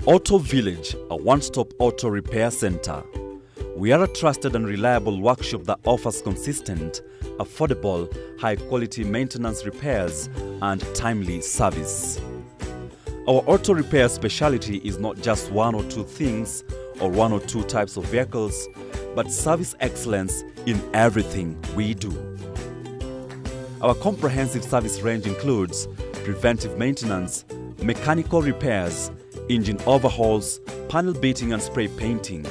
Auto Village, a one-stop auto repair center. We are a trusted and reliable workshop that offers consistent, affordable, high-quality maintenance repairs and timely service. Our auto repair specialty is not just one or two things or one or two types of vehicles, but service excellence in everything we do. Our comprehensive service range includes preventive maintenance, mechanical repairs, engine overhauls, panel beating and spray painting.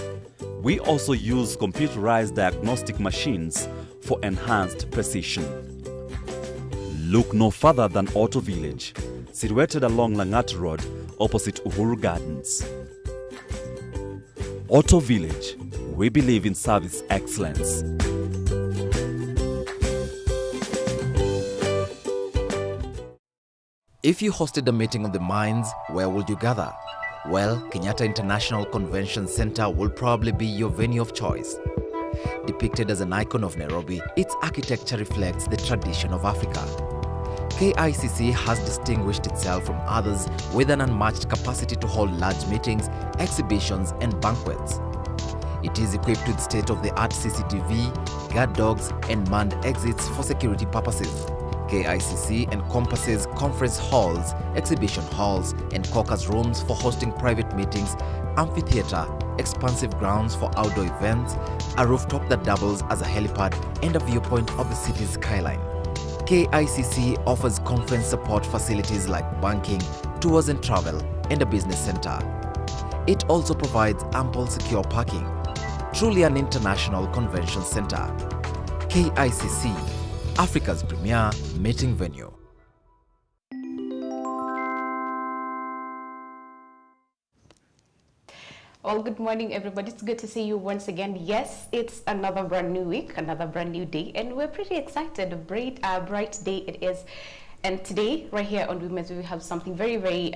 We also use computerized diagnostic machines for enhanced precision. Look no further than Auto Village, situated along Lang'at Road, opposite Uhuru Gardens. Auto Village, we believe in service excellence. If you hosted a meeting of the minds, where would you gather? Well, Kenyatta International Convention Center will probably be your venue of choice. Depicted as an icon of Nairobi, its architecture reflects the tradition of Africa. KICC has distinguished itself from others with an unmatched capacity to hold large meetings, exhibitions, and banquets. It is equipped with state-of-the-art CCTV, guard dogs, and manned exits for security purposes. KICC encompasses conference halls, exhibition halls, and caucus rooms for hosting private meetings, amphitheater, expansive grounds for outdoor events, a rooftop that doubles as a helipad, and a viewpoint of the city's skyline. KICC offers conference support facilities like banking, tours and travel, and a business center. It also provides ample secure parking. Truly an international convention center. KICC, Africa's premier meeting venue. Well, good morning, everybody. It's good to see you once again. Yes, it's another brand new week, another brand new day, and we're pretty excited. A bright day it is. And today, right here on Women's, we have something very, very,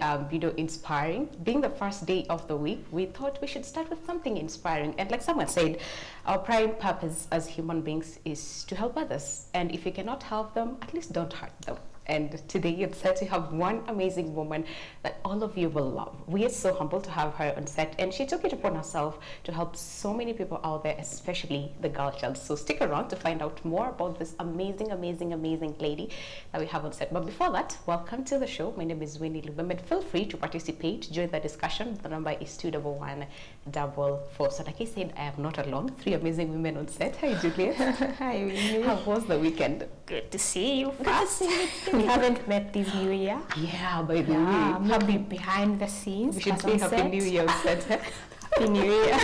inspiring. Being the first day of the week, we thought we should start with something inspiring. And like someone said, our prime purpose as human beings is to help others. And if you cannot help them, at least don't hurt them. And today it's set to have one amazing woman that all of you will love. We are so humbled to have her on set, and she took it upon herself to help so many people out there, especially the girl child. So stick around to find out more about this amazing, amazing, amazing lady that we have on set. But before that, welcome to the show. My name is Winnie Lubemed. Feel free to participate, join the discussion. The number is 211-44. So like I said, I am not alone. Three amazing women on set. Hi, Juliet. Hi, Winnie. How was the weekend? Good to see you first. We haven't met this New Year. Yeah, by the way. Happy behind the scenes. We should say Happy New Year. Happy New Year.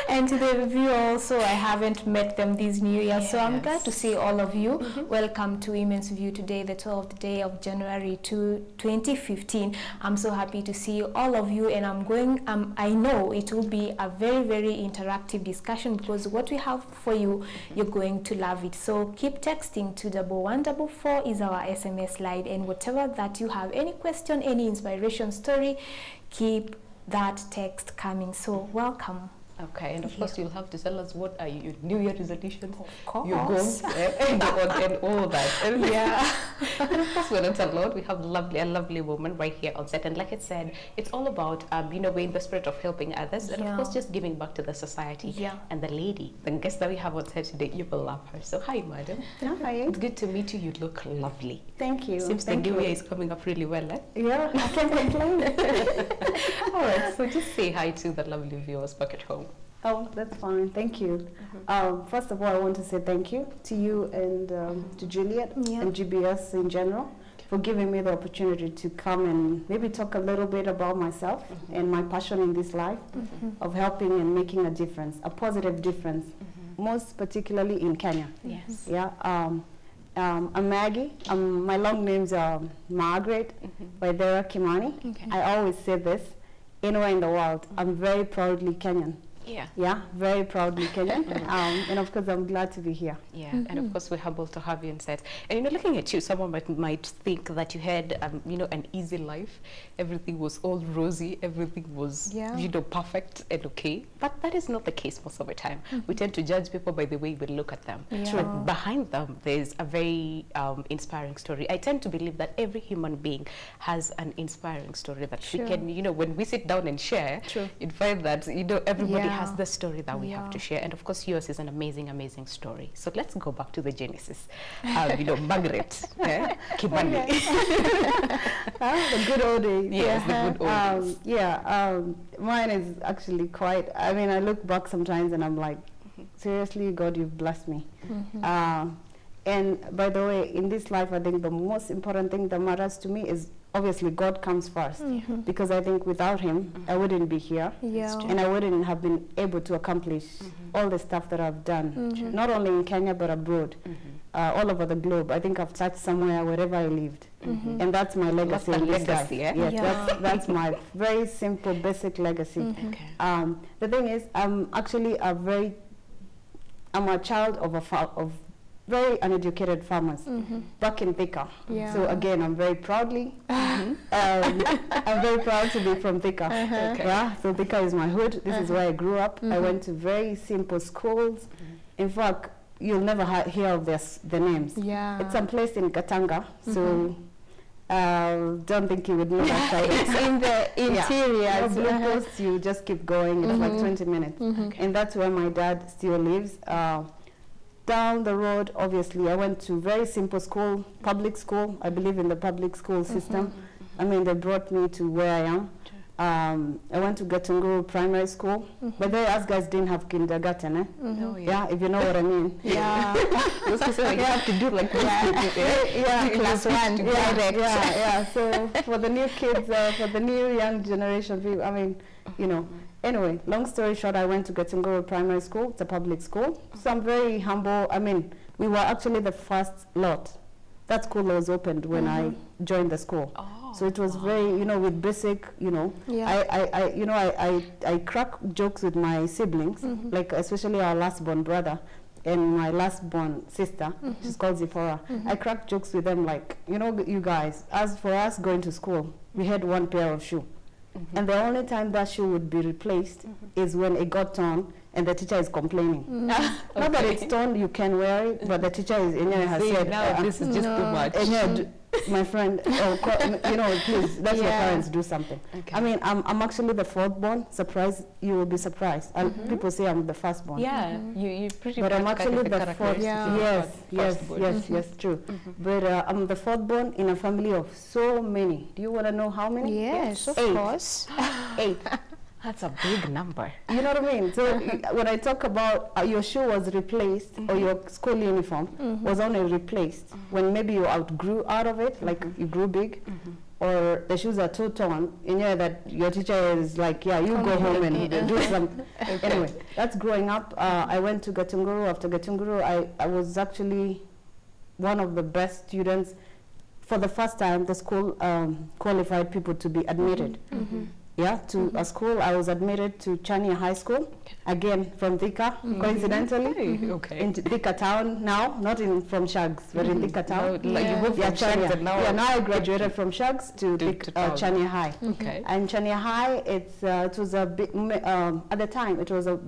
And to the review also, I haven't met them this New Year. Yes. So I'm glad to see all of you. Welcome to Women's View today, the 12th day of January 2015. I'm so happy to see all of you, and I know it will be a very, very interactive discussion, because what we have for you, you're going to love it. So keep texting to 1144 is our SMS line, and whatever that you have, any question, any inspiration story, keep that text coming. So welcome. Okay, and of course you'll have to tell us what are your New Year resolutions, your goals, and all that. And yeah, and of course we're not alone. We have a lovely woman right here on set, and like I said, it's all about we're in the spirit of helping others, and of course just giving back to the society. Yeah. And the lady, the guest that we have on set today, you will love her. So hi, madam. Hi. It's good to meet you. You look lovely. Thank you. Seems the New Year is coming up really well. Yeah, I can't complain. All right, so just say hi to the lovely viewers back at home. Oh, that's fine. Thank you. First of all, I want to say thank you to you and to Juliet and GBS in general for giving me the opportunity to come and maybe talk a little bit about myself and my passion in this life of helping and making a difference, a positive difference, most particularly in Kenya. Yes. Yeah. I'm Maggie. My long names are Margaret Waithera Kimani. Okay. I always say this, anywhere in the world, I'm very proudly Kenyan. Yeah. Yeah, very proudly Kenyan. And of course, I'm glad to be here. Yeah, and of course we're humbled to have you inside. And looking at you, someone might think that you had an easy life. Everything was all rosy, everything was perfect and okay. But that is not the case most of the time. We tend to judge people by the way we look at them. But behind them, there's a very inspiring story. I tend to believe that every human being has an inspiring story that we can, when we sit down and share, you'd find that everybody has the story that we have to share. And of course yours is an amazing, amazing story. So let's go back to the genesis. Margaret Kimani. The good old days. Yes, the good old days. Mine is actually quite, I look back sometimes and I'm like, seriously, God, you've blessed me. And by the way, in this life, I think the most important thing that matters to me is obviously God comes first, because I think without him, I wouldn't be here, and I wouldn't have been able to accomplish all the stuff that I've done, not only in Kenya, but abroad, all over the globe. I think I've touched somewhere wherever I lived, and that's my legacy. That's my very simple, basic legacy. The thing is, I'm actually I'm a child of very uneducated farmers back in Thika. So again, I'm very proudly, I'm very proud to be from Thika. So Thika is my hood. This is where I grew up. I went to very simple schools. In fact, you'll never hear of the names. It's some place in Katanga. So don't think you would know that. It's in the interior. Blue Post, you just keep going. It's like 20 minutes. And that's where my dad still lives. Down the road, obviously, I went to very simple school, public school. I believe in the public school system. They brought me to where I am. I went to Gatunguru Primary School. But us guys didn't have kindergarten, if you know what I mean. You have to do like class 1 direct. So for the new kids, for the new young generation people, Anyway, long story short, I went to Gatunguru Primary School. It's a public school. So I'm very humble. We were actually the first lot. That school was opened when I joined the school. So it was very, with basic, I crack jokes with my siblings, like especially our last born brother and my last born sister. She's called Zipporah. I crack jokes with them like, you guys, as for us going to school, we had one pair of shoes. And the only time that shoe would be replaced is when it got torn and the teacher is complaining. Not that it's torn, you can wear it, but the teacher has said, now this is just too much. My friend, please let your parents do something. I'm actually the fourth born. Surprised, you will be surprised. People say I'm the first born. You pretty but I'm actually the fourth. Yes, true. But I'm the fourth born in a family of so many. Do you want to know how many? Yes, of course. 8. That's a big number. You know what I mean? So when I talk about your shoe was replaced or your school uniform was only replaced when maybe you outgrew out of it, like you grew big, or the shoes are too torn, that your teacher is like, you go home and do something. Anyway, that's growing up. I went to Gatunguru. After Gatunguru, I was actually one of the best students. For the first time, the school qualified people to be admitted. To a school. I was admitted to Chania High School, again from Thika, coincidentally, in Thika town now, not from Shags, but in Thika town. You moved from Shags and now. Now I graduated from Shags to Chania High. And Chania High, it was a big, at the time, it was a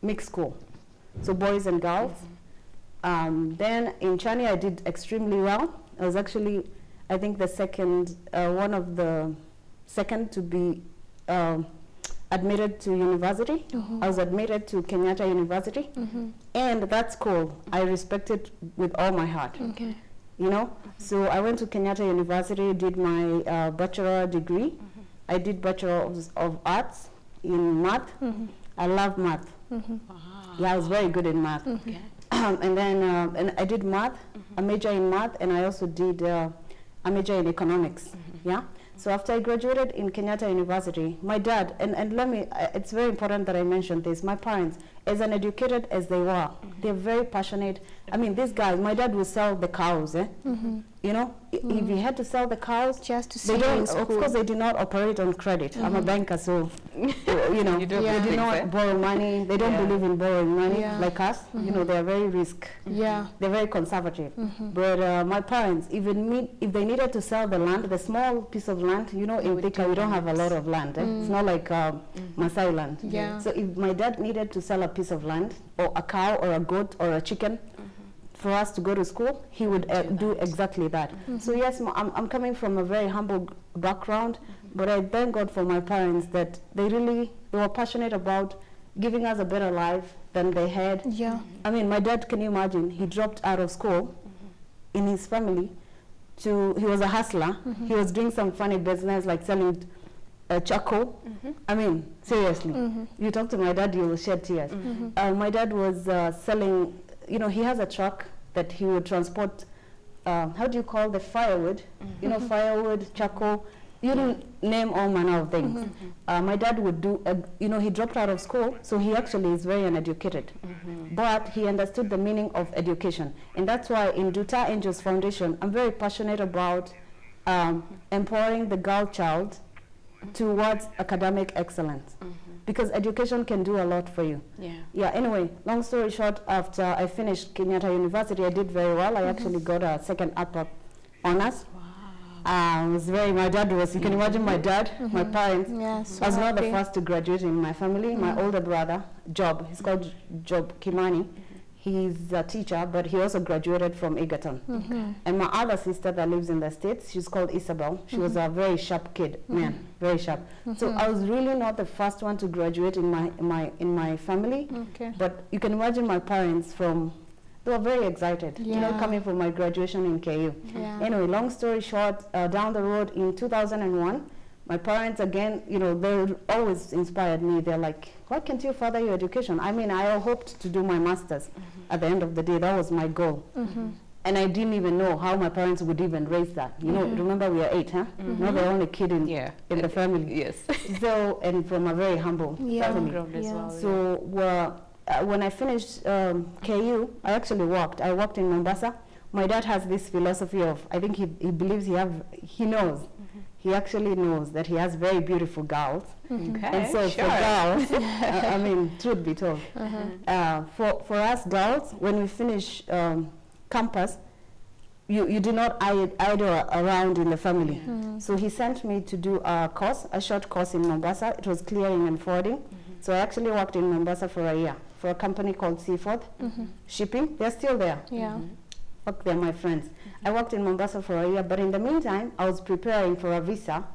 mixed school, so boys and girls. Then in Chania, I did extremely well. I was actually, I think, the second, one of the second to be admitted to university. I was admitted to Kenyatta University, and that school I respected with all my heart. So I went to Kenyatta University, did my bachelor degree. I did Bachelor of Arts in math. I love math. I was very good in math. And then and I did math, a major in math, and I also did a major in economics. So after I graduated in Kenyatta University, my dad, and let me, it's very important that I mention this, my parents, as uneducated as they were, they're very passionate. I mean, this guy, my dad would sell the cows, you know, if he had to sell the cows, just to they see don't, of course they do not operate on credit. I'm a banker, so, you know, You don't they do think not so? borrow money. They don't believe in borrowing money like us. You know, they're very Yeah. they're very conservative. But my parents, even if they needed to sell the land, the small piece of land, you know, in Thika, we don't have a lot of land. It's not like Maasai land. Yeah. So if my dad needed to sell a piece of land, or a cow, or a goat, or a chicken, for us to go to school, he would do exactly that. So yes, I'm coming from a very humble background, but I thank God for my parents that they were passionate about giving us a better life than they had. Yeah. I mean, my dad, can you imagine, he dropped out of school in his family he was a hustler. He was doing some funny business like selling charcoal. I mean, seriously, you talk to my dad, you will shed tears. My dad was selling, you know, he has a truck that he would transport, how do you call the firewood? You know, firewood, charcoal, you name all manner of things. My dad would do, you know, he dropped out of school, so he actually is very uneducated. But he understood the meaning of education. And that's why in Duta Angels Foundation, I'm very passionate about empowering the girl child towards academic excellence. Because education can do a lot for you. Yeah, anyway, long story short, after I finished Kenyatta University, I did very well. I actually got a second upper honors. My dad was, you can imagine my dad, my parents. Yes. I was not the first to graduate in my family. My older brother, Job, he's called Job Kimani. He's a teacher, but he also graduated from Egerton. And my other sister that lives in the States, she's called Isabel. She was a very sharp kid, man, very sharp. So I was really not the first one to graduate in my family. But you can imagine my parents they were very excited, you know, coming for my graduation in KU. Anyway, long story short, down the road in 2001, my parents, again, you know, they always inspired me. They're like, why can't you further your education? I mean, I hoped to do my master's at the end of the day. That was my goal. And I didn't even know how my parents would even raise that. You know, remember we are 8, huh? Not the only kid in the family. Yes. So, and from a very humble family. So, when I finished KU, I actually walked. I walked in Mombasa. My dad has this philosophy of, I think he believes he knows. He actually knows that he has very beautiful girls. And so for girls, I mean, truth be told, for us girls, when we finish campus, you do not idle around in the family. So he sent me to do a short course in Mombasa. It was clearing and forwarding. So I actually worked in Mombasa for a year for a company called Seaforth Shipping. They're still there. Fuck, they're my friends. I worked in Mombasa for a year, but in the meantime, I was preparing for a visa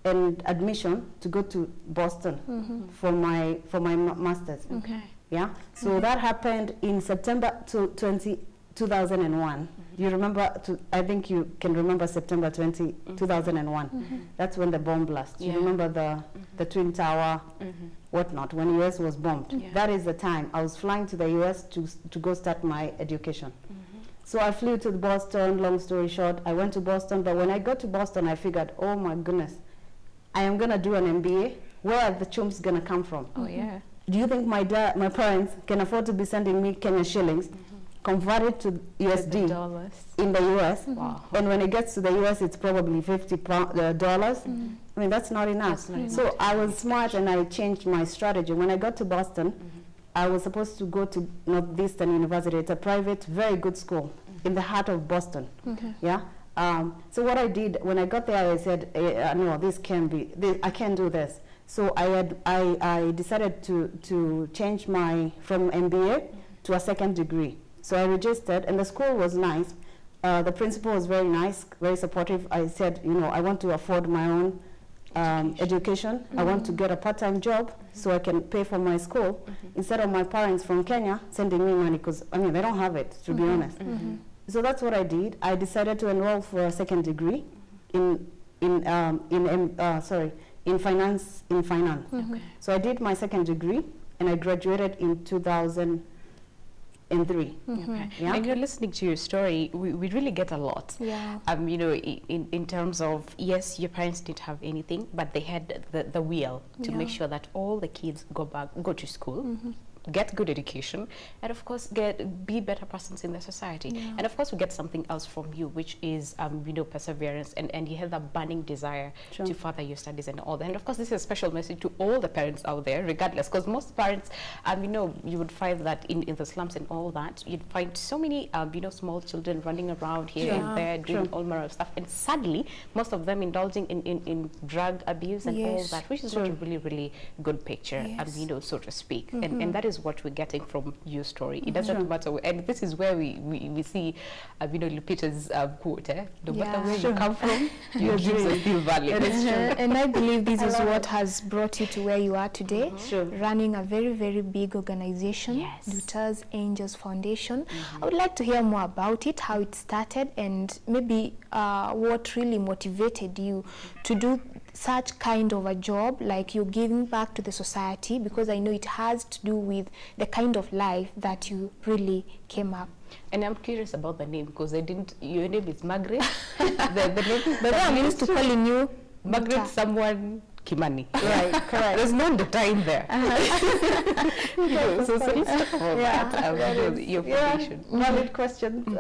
and admission to go to Boston for my master's. Yeah. So that happened in September 2001. You remember? I think you can remember September 2001. That's when the bomb blast. You remember the Twin Tower, whatnot, when US was bombed. That is the time I was flying to the US to go start my education. So I flew to Boston. Long story short, I went to Boston. But when I got to Boston, I figured, oh my goodness, I am gonna do an MBA. Where are the chumps gonna come from? Do you think my parents can afford to be sending me Kenyan shillings? Converted to USD in the US, and when it gets to the US, it's probably $50. I mean, that's not enough. So I was smart and I changed my strategy. When I got to Boston, I was supposed to go to Northeastern University. It's a private, very good school in the heart of Boston. Yeah. So what I did when I got there, I said, no, this can't be. I can't do this. So I decided to change from MBA to a second degree. So I registered, and the school was nice. The principal was very nice, very supportive. I said, you know, I want to afford my own education. I want to get a part-time job so I can pay for my school instead of my parents from Kenya sending me money, because, I mean, they don't have it, to be honest. So that's what I did. I decided to enroll for a second degree in finance. So I did my second degree, and I graduated in 2000. and 3. Okay. Yeah. And you're listening to your story, we really get a lot. Yeah. You know, in terms of, yes, your parents didn't have anything, but they had the will to make sure that all the kids go to school, get good education, and of course be better persons in the society. And of course we get something else from you, which is you know, perseverance, and you have that burning desire to further your studies and all that. And of course this is a special message to all the parents out there, regardless, because most parents, you know, you would find that in the slums and all that, you'd find so many you know, small children running around here and there doing all manner of stuff, and sadly most of them indulging in drug abuse and all that, which is not a really good picture, you know, so to speak. And that is what we're getting from your story. It doesn't matter, and this is where we see you know, Lupita's quote, no matter where you come from, your dreams are still valid. And I believe this is what has brought you to where you are today, running a very big organization, Duters Angels Foundation. I would like to hear more about it, how it started, and maybe what really motivated you to do such kind of a job, like you're giving back to the society, because I know it has to do with the kind of life that you really came up. And I'm curious about the name, because your name is Margaret. the name, but I'm used to calling you Margaret someone Kimani. Right, correct. There's no time there. You know, so let's talk about that, your foundation. Valid questions.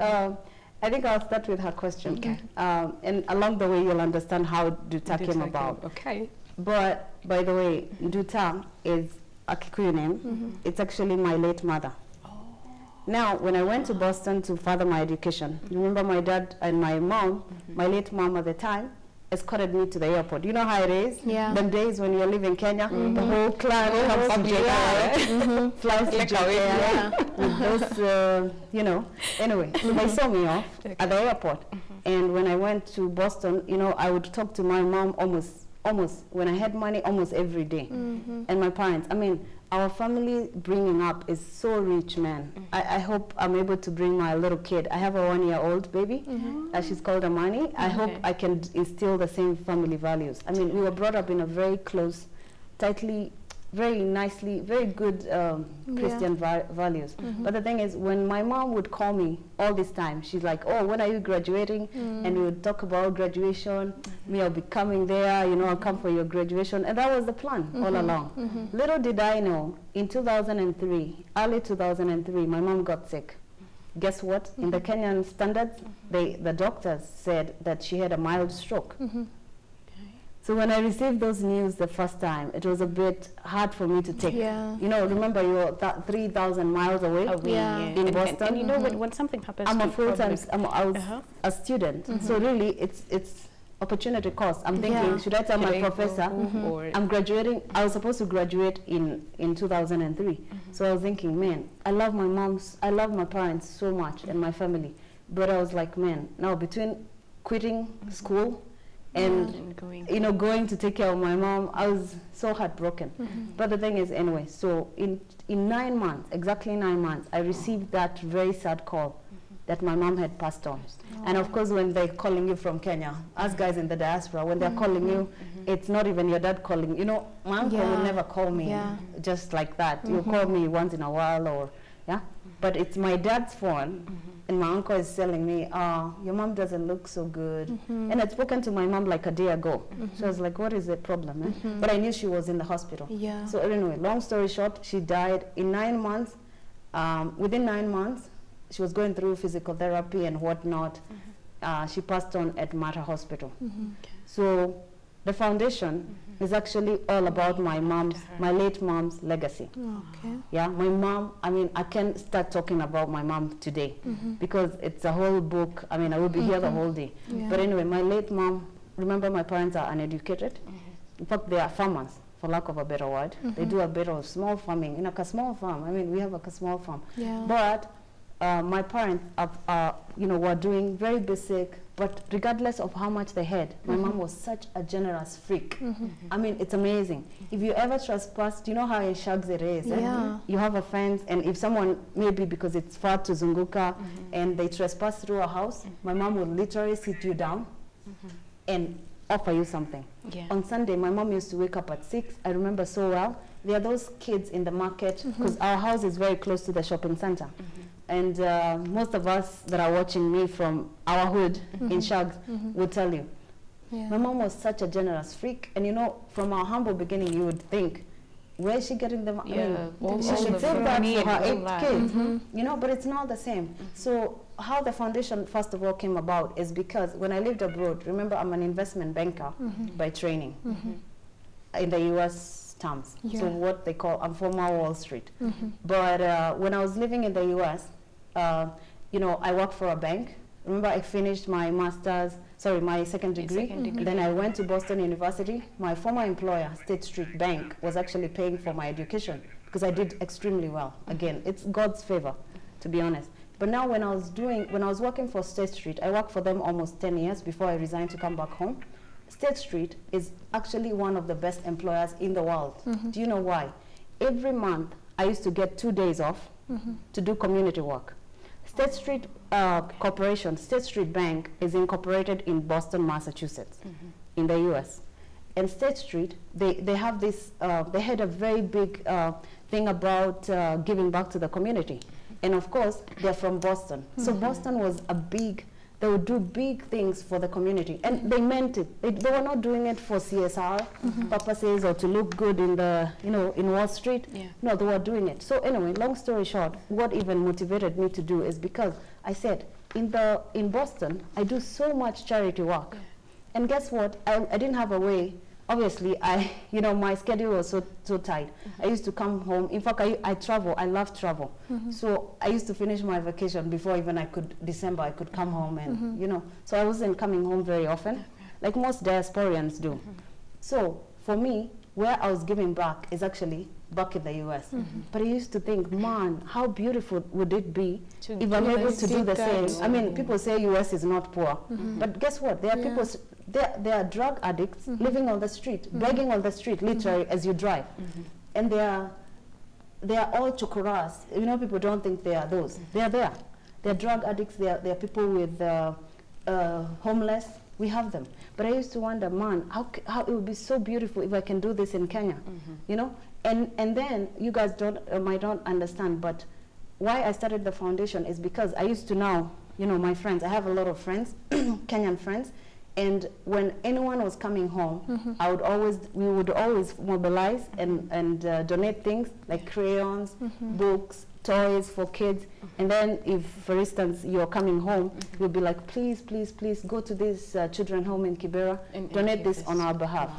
I think I'll start with her question. Okay. And along the way, you'll understand how Duta came about. Okay. But, by the way, Duta is a Kikuyu name. It's actually my late mother. Now, when I went to Boston to further my education, remember my dad and my mom, my late mom at the time, escorted me to the airport. You know how it is? Yeah. Them days when you live in Kenya, the whole clan comes from JKIA, flies to JKIA with those, you know. Anyway, so they saw me off at the airport. And when I went to Boston, you know, I would talk to my mom almost, when I had money, almost every day. And my parents, I mean, our family bringing up is so rich, man. I hope I'm able to bring my little kid. I have a 1-year-old baby. She's called Amani. I hope I can instill the same family values. I mean, we were brought up in a very close, tightly, very nicely, very good Christian values. But the thing is, when my mom would call me all this time, she's like, oh, when are you graduating? And we would talk about graduation. Me, I'll be coming there, you know, I'll come for your graduation. And that was the plan all along. Little did I know, in 2003, early 2003, my mom got sick. Guess what? In the Kenyan standards, the doctors said that she had a mild stroke. So when I received those news the first time, it was a bit hard for me to take. You know, remember you're 3,000 miles away in Boston. And you know, when something happens, I'm a full-time, I was a student. So really, it's opportunity cost. I'm thinking, should I tell my professor, I'm graduating? I was supposed to graduate in 2003. So I was thinking, man, I love my parents so much and my family. But I was like, man, now between quitting school and you know, going to take care of my mom, I was so heartbroken. But the thing is, anyway, so in 9 months, exactly 9 months, I received that very sad call that my mom had passed on. And of course, when they're calling you from Kenya, us guys in the diaspora, when they're calling you, it's not even your dad calling. You know, my uncle would never call me just like that. You call me once in a while, or but it's my dad's phone. And my uncle is telling me, your mom doesn't look so good. And I'd spoken to my mom like a day ago. So I was like, what is the problem? But I knew she was in the hospital. So anyway, long story short, she died in 9 months. Within 9 months, she was going through physical therapy and whatnot. She passed on at Mata Hospital. So the foundation is actually all about my late mom's legacy. Yeah, my mom, I mean, I can't start talking about my mom today because it's a whole book. I mean, I will be here the whole day. But anyway, my late mom, remember my parents are uneducated. In fact, they are farmers, for lack of a better word. They do a bit of small farming, in a small farm. I mean, we have a small farm. But my parents you know, were doing very basic, but regardless of how much they had, my mom was such a generous freak. I mean, it's amazing. If you ever trespass, do you know how in Shags it is? You have a fence, and if someone, maybe because it's far to Zunguka, and they trespass through a house, my mom would literally sit you down and offer you something. On Sunday, my mom used to wake up at 6. I remember so well. There are those kids in the market, because our house is very close to the shopping center. And most of us that are watching me from our hood in Shags will tell you. Yeah. My mom was such a generous freak. And you know, from our humble beginning, you would think, where is she getting them? Yeah, she should save that for her 8 kids. You know, but it's not the same. So how the foundation, first of all, came about is because when I lived abroad, remember, I'm an investment banker by training in the U.S. terms. Yeah. So what they call, I'm former Wall Street. But when I was living in the U.S., you know, I worked for a bank. Remember, I finished my my second degree. Then I went to Boston University. My former employer, State Street Bank, was actually paying for my education because I did extremely well. Again, it's God's favor, to be honest. But now when I was working for State Street, I worked for them almost 10 years before I resigned to come back home. State Street is actually one of the best employers in the world. Do you know why? Every month, I used to get 2 days off to do community work. State Street Corporation, State Street Bank, is incorporated in Boston, Massachusetts, in the U.S. And State Street, they have this, they had a very big thing about giving back to the community. And of course, they're from Boston. So Boston was they would do big things for the community. And they meant it. They were not doing it for CSR purposes or to look good in the, you know, in Wall Street. Yeah. No, they were doing it. So anyway, long story short, what even motivated me to do is because I said, in Boston, I do so much charity work. Yeah. And guess what? I didn't have a way. Obviously, you know, my schedule was so tight. I used to come home. In fact, I travel. I love travel. So I used to finish my vacation before even December, I could come home and, you know. So I wasn't coming home very often, like most diasporians do. So for me, where I was giving back is actually back in the U.S. But I used to think, man, how beautiful would it be if I'm able to do the same? I mean, people say U.S. is not poor. But guess what? There are people... There are drug addicts living on the street, begging on the street, literally, as you drive. And they are all chokoras. You know, people don't think they are those. They are there. They are drug addicts. They are people with homeless. We have them. But I used to wonder, man, how it would be so beautiful if I can do this in Kenya, you know? And then you guys might not understand, but why I started the foundation is because I used to now, you know, my friends, I have a lot of friends, Kenyan friends, and when anyone was coming home, we would always mobilize and donate things like crayons, books, toys for kids. And then if, for instance, you're coming home, you'll be like, please, please, please go to this children's home in Kibera, donate this on our behalf.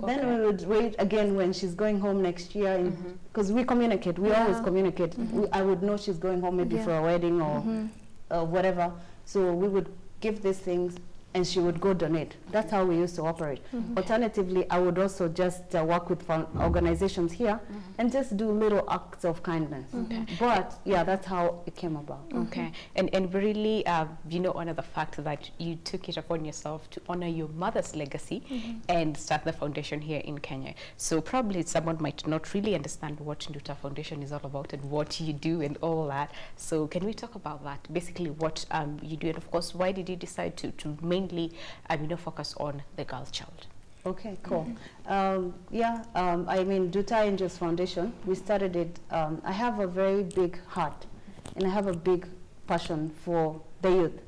Then we would wait again when she's going home next year, because we communicate, we always communicate. I would know she's going home maybe for a wedding or whatever. So we would give these things and she would go donate. That's how we used to operate. Alternatively, I would also just work with organizations here and just do little acts of kindness. But yeah, that's how it came about. And really, you know, honor the fact that you took it upon yourself to honor your mother's legacy and start the foundation here in Kenya. So probably someone might not really understand what Nduta Foundation is all about and what you do and all that. So can we talk about that? Basically what you do, and of course, why did you decide to mainly you know, focus on the girl child? Okay, cool. I mean, Nduta Angels Foundation, we started it, I have a very big heart and I have a big passion for the youth.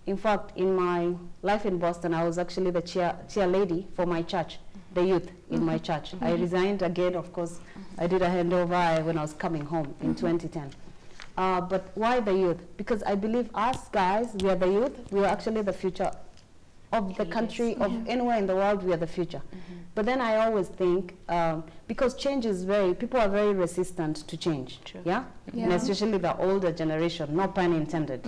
In fact, in my life in Boston, I was actually the chair lady for my church, the youth in my church. I resigned again, of course. I did a handover when I was coming home in 2010. But why the youth? Because I believe us guys, we are the youth. We are actually the future of the country, of anywhere in the world. We are the future. But then I always think, because change is people are very resistant to change. Yeah? And especially the older generation, no pun intended.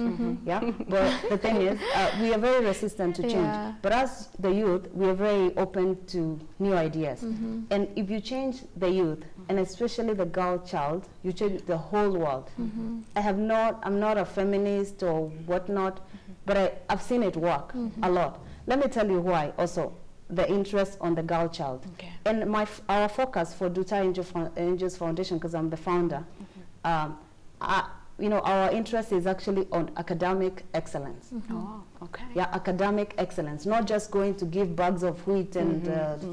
Yeah? But the thing is, we are very resistant to change. But as the youth, we are very open to new ideas. And if you change the youth, and especially the girl child, you change the whole world. I'm not a feminist or whatnot, but I've seen it work a lot. Let me tell you why also. The interest on the girl child. And our focus for Nduta Angels Foundation, because I'm the founder, you know, our interest is actually on academic excellence. Yeah, academic excellence, not just going to give bags of wheat and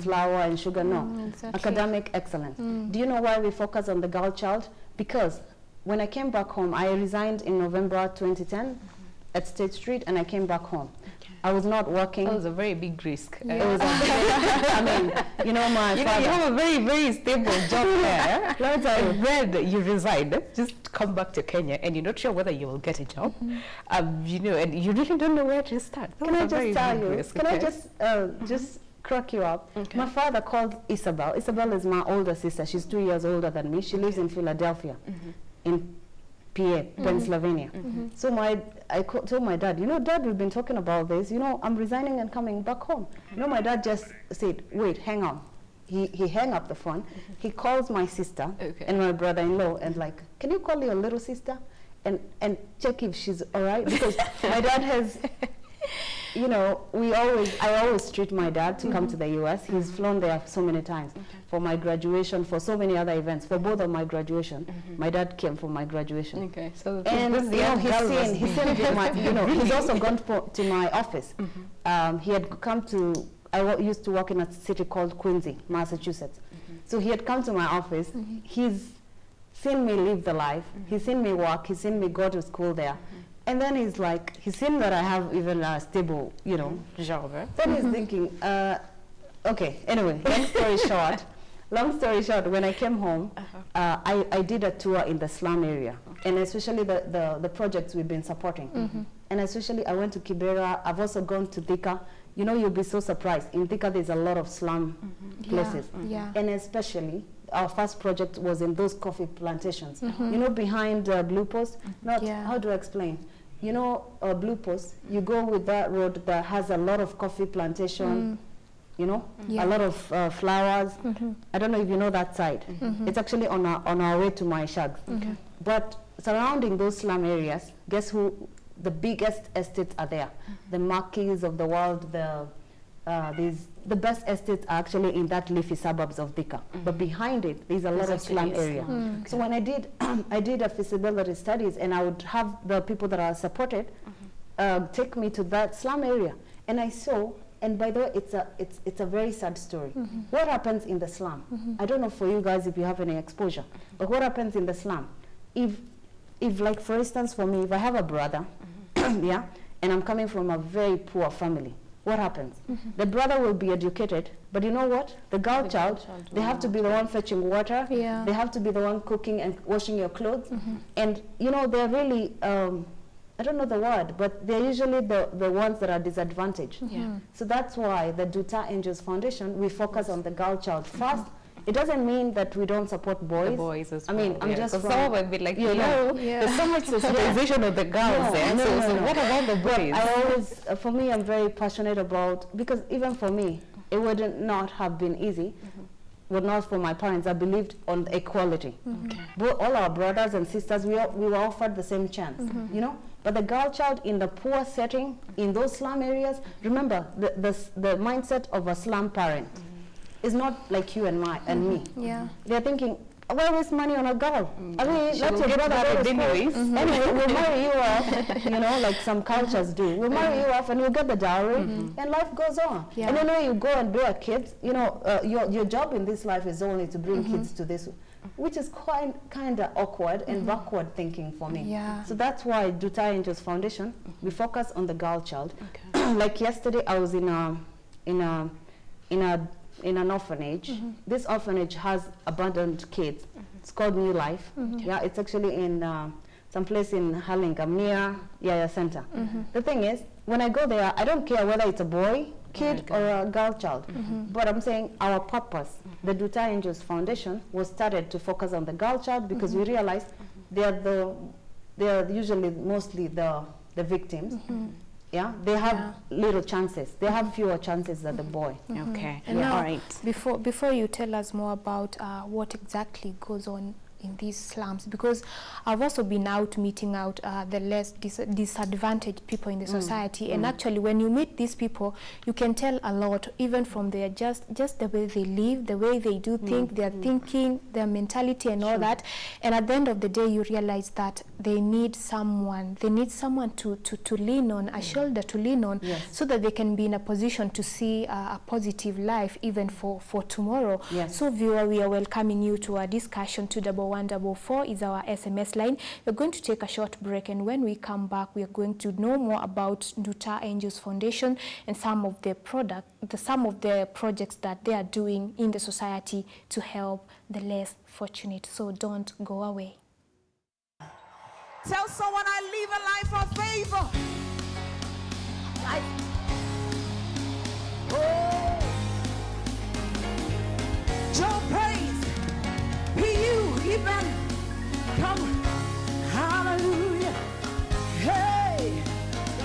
flour and sugar, no. Academic excellence. Do you know why we focus on the girl child? Because when I came back home, I resigned in November 2010 at State Street, and I came back home. I was not working. That was a very big risk. It was I mean, you know, my father. You have a very, very stable job there. And then you resigned, just come back to Kenya, and you're not sure whether you will get a job. You know, and you really don't know where to start. Can I just tell you? Can I just crack you up? My father called Isabel. Isabel is my older sister. She's 2 years older than me. She lives in Philadelphia, in PA, Pennsylvania. So I told my dad, you know, Dad, we've been talking about this. You know, I'm resigning and coming back home. You know, my dad just said, wait, hang on. He hung up the phone. He calls my sister and my brother-in-law and like, can you call your little sister and check if she's all right? Because my dad has, you know, I always treat my dad to come to the U.S. He's flown there so many times for my graduation, for so many other events. For both of my graduation, my dad came for my graduation. Okay, so and you know, he's seen to my, you know, he's also gone to my office. He had come to. I used to work in a city called Quincy, Massachusetts. So he had come to my office. He's seen me live the life. He's seen me work. He's seen me go to school there. And then he's like, he's seen that I have even a stable, you know, job. Then he's thinking, okay, anyway, long story short, when I came home, I did a tour in the slum area, and especially the projects we've been supporting. And especially I went to Kibera. I've also gone to Thika. You know, you'll be so surprised. In Thika, there's a lot of slum places. And especially, our first project was in those coffee plantations. You know, behind Blue Post? How do I explain? You know, Blue Post, you go with that road that has a lot of coffee plantation, you know, a lot of flowers. I don't know if you know that side. It's actually on our way to my shags. But surrounding those slum areas, guess who? The biggest estates are there. The Marquis of the world, the best estates are actually in that leafy suburbs of Thika. But behind it, there's a lot of slum area. So when I did a feasibility studies, and I would have the people that are supported take me to that slum area, and I saw. And by the way, it's a very sad story. What happens in the slum? I don't know for you guys if you have any exposure, but what happens in the slum? If like for instance for me, if I have a brother, yeah, and I'm coming from a very poor family, what happens? The brother will be educated, but you know what? The girl child, they have to be the one fetching water. They have to be the one cooking and washing your clothes. And you know, they're really, I don't know the word, but they're usually the ones that are disadvantaged. So that's why the Duta Angels Foundation, we focus on the girl child first. It doesn't mean that we don't support boys. The boys as well. I mean, I'm just from... Some would be like, you know, there's so much socialization of the girls there. So what about the boys? I always, for me, I'm very passionate about, because even for me, it would not have been easy. But not for my parents. I believed on equality. But all our brothers and sisters, we were offered the same chance, you know? But the girl child in the poor setting, in those slum areas, remember, the mindset of a slum parent is not like you and me. They're thinking, why waste money on a girl? I mean, let your brother go anyways. Anyway, we'll marry you off, you know, like some cultures do. We'll marry you off and we'll get the dowry, and life goes on. And you know, you go and bear kids, you know, your job in this life is only to bring kids to this, which is quite kind of awkward and backward thinking for me. So that's why Duta Angels Foundation, we focus on the girl child. Like yesterday, I was in an orphanage. This orphanage has abandoned kids. It's called New Life. Yeah, it's actually in some place in Hurlingham near Yaya Center. The thing is, when I go there, I don't care whether it's a boy, kid, or a girl child. But I'm saying our purpose, the Duta Angels Foundation, was started to focus on the girl child because we realized they are usually mostly the victims. Yeah, they have little chances. They have fewer chances than the boy. Okay. And now, before you tell us more about what exactly goes on in these slums, because I've also been out meeting out the less disadvantaged people in the society, and actually when you meet these people, you can tell a lot, even from their just the way they live, the way they do things, their thinking, their mentality and all that. And at the end of the day, you realize that they need someone to lean on, a shoulder to lean on, so that they can be in a position to see a positive life even for tomorrow. So viewer, we are welcoming you to our discussion to 41144 is our SMS line. We're going to take a short break, and when we come back, we are going to know more about Nduta Angels Foundation and some of the projects that they are doing in the society to help the less fortunate. So don't go away. Tell someone I live a life of favor. Joe praise, P.U. even come, hallelujah. Hey,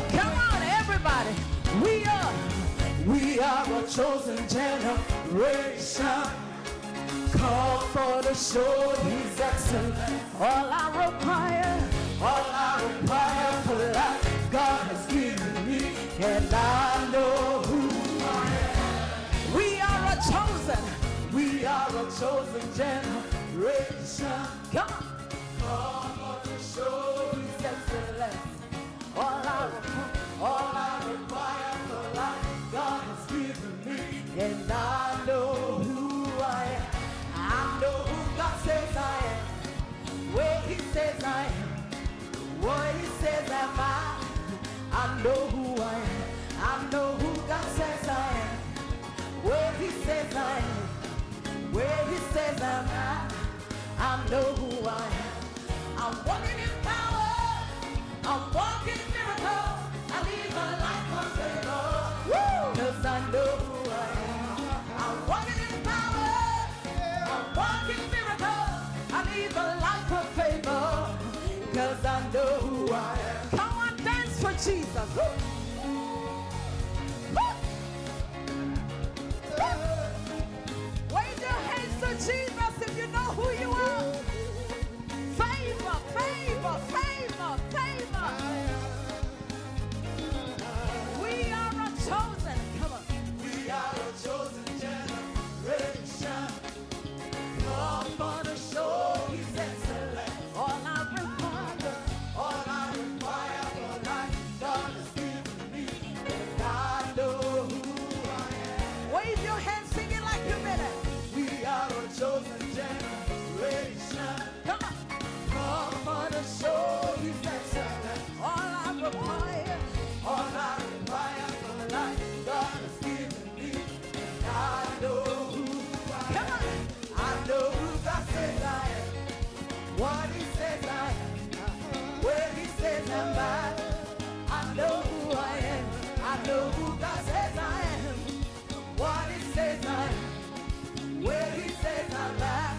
come on everybody. We are a chosen generation, called for to show His excellence. All I require for life, God has given me, and I know who I am. We are a chosen generation. Come on. Called to show His excellence. All I require for life, God has given me, and I know who I am. I know who God says I am, where He says I am, what He says am I. I know who I am. I know who God says I am, where He says I am, where He says am I. I know who I am. I'm walking in power. I'm walking in miracles. I live a life of favor. Woo! 'Cause I know who I am. I'm walking in power. I'm walking in miracles. I live a life of favor. 'Cause I know who I am. Come on, dance for Jesus. Woo! Woo! Wave your hands to Jesus if you know who you are. Favor, favor, favor, favor. We are a chosen, come on. We are a chosen generation, called for to show His excellence. All I require for life, God has given me, and I know who I am. Wave your hands, sing it like you meant it. We are a chosen generation. Come on. Called for to show His excellence. All I require for life, God has given me, and I know who I am. Come on. I know who God says I am, what He says I am, where He says I'm at. I know who I am. I know who God says I am, what He says I am, where He says I'm at.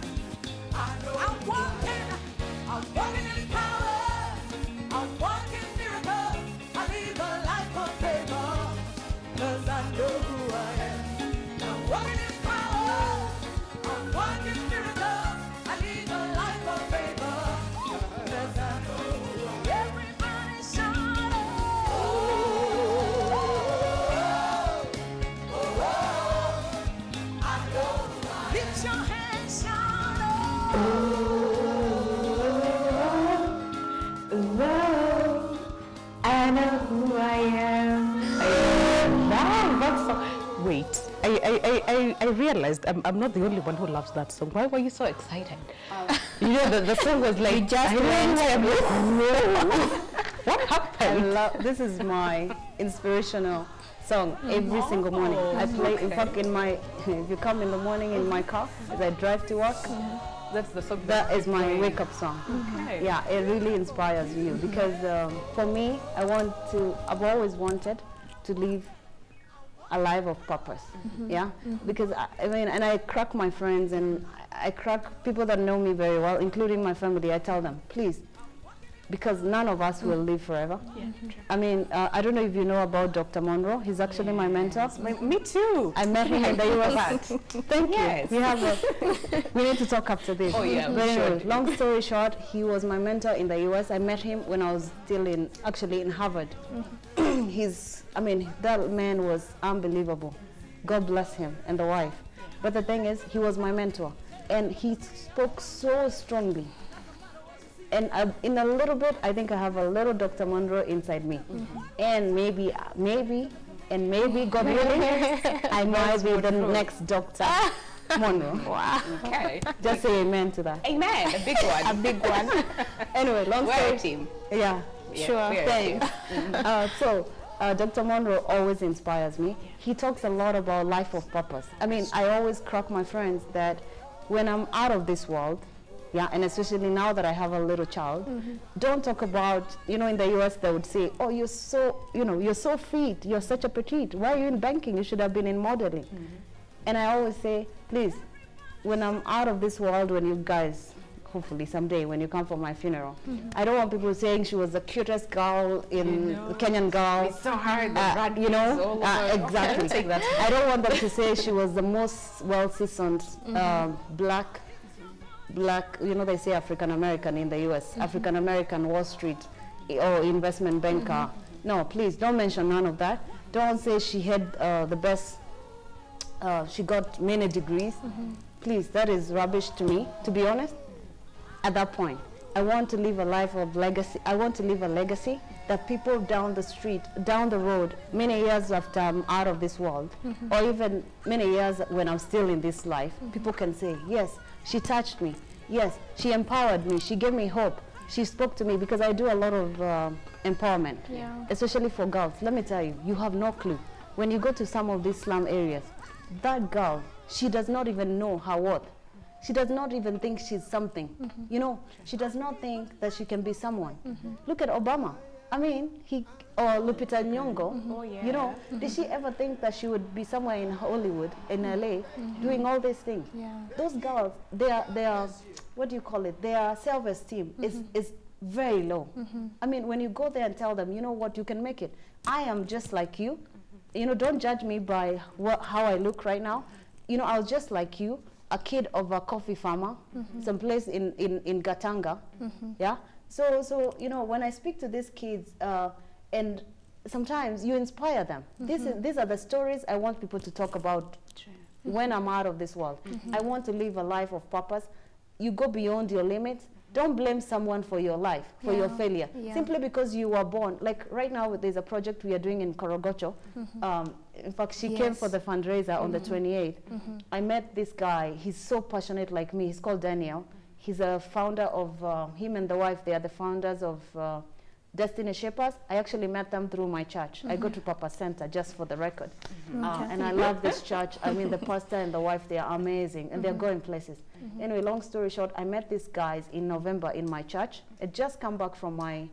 I know I'm walking in power. I'm walking in miracles. I live a life of favor, 'cause I know who I am. I'm walking in power. I'm walking in miracles. I live a life of favor, 'cause I know who I am. Everybody shout, oh, oh, I know who I am. Lift your hands, shout, oh. I know who I am. Wait, I realized I'm not the only one who loves that song. Why were you so excited? You know, the song was like, just what happened? This is my inspirational song every single morning. I play, in fact, if you come in the morning in my car as I drive to work, that's the song. That is my wake-up song. Okay. Yeah, it really inspires you because for me, I've always wanted to live a life of purpose. Yeah, because I crack my friends and I crack people that know me very well, including my family. I tell them, please, because none of us will live forever. Yeah, I mean, I don't know if you know about Dr. Monroe. He's actually my mentor. Me too. I met him in the US. Thank you. We need to talk after this. Oh yeah, but anyway, long story short, he was my mentor in the US. I met him when I was still in Harvard. That man was unbelievable. God bless him and the wife. But the thing is, he was my mentor, and he spoke so strongly. And in a little bit, I think I have a little Dr. Monroe inside me. And maybe, God willing, I might be the next doctor Monroe. Wow. Okay. Just say amen to that. Amen. A big one. A big one. Anyway, long We're story. a team. Yeah. Sure. we're a team. Thanks. Dr. Monroe always inspires me. He talks a lot about life of purpose. I mean, I always crack my friends that when I'm out of this world, yeah, and especially now that I have a little child, don't talk about, you know, in the US they would say, oh, you're so, you know, you're so fit, you're such a petite. Why are you in banking? You should have been in modeling. And I always say, please, when I'm out of this world, when you guys, hopefully someday when you come for my funeral, I don't want people saying she was the cutest girl in Kenyan girl. It's so hard. You know, all over. exactly. Take that. I don't want them to say she was the most well-seasoned black, you know, they say African-American in the US, African-American Wall Street or investment banker. No, please don't mention none of that. Don't say she had the best, she got many degrees. Please, that is rubbish to me, to be honest. At that point, I want to live a life of legacy. I want to leave a legacy that people down the street, down the road, many years after I'm out of this world, or even many years when I'm still in this life, people can say, yes, she touched me. Yes, she empowered me. She gave me hope. She spoke to me, because I do a lot of empowerment, especially for girls. Let me tell you, you have no clue. When you go to some of these slum areas, that girl, she does not even know her worth. She does not even think she's something. You know, she does not think that she can be someone. Look at Obama. I mean, or Lupita Nyong'o, you know, did she ever think that she would be somewhere in Hollywood, in LA, doing all these things? Those girls, their what do you call it? Their self-esteem is very low. I mean, when you go there and tell them, you know what, you can make it. I am just like you. You know, don't judge me by how I look right now. You know, I was just like you, a kid of a coffee farmer, someplace in Gatanga, yeah? So you know, when I speak to these kids, and sometimes you inspire them. These are the stories I want people to talk about when I'm out of this world. I want to live a life of purpose. You go beyond your limits. Don't blame someone for your life, for your failure, simply because you were born. Like right now, there's a project we are doing in Korogocho. In fact, she came for the fundraiser on the 28th. I met this guy. He's so passionate like me. He's called Daniel. He's a founder of, him and the wife, they are the founders of Destiny Shapers. I actually met them through my church. I go to Papa Center, just for the record. And I love this church. I mean, the pastor and the wife, they are amazing, and they're going places. Anyway, long story short, I met these guys in November in my church. I just come back from my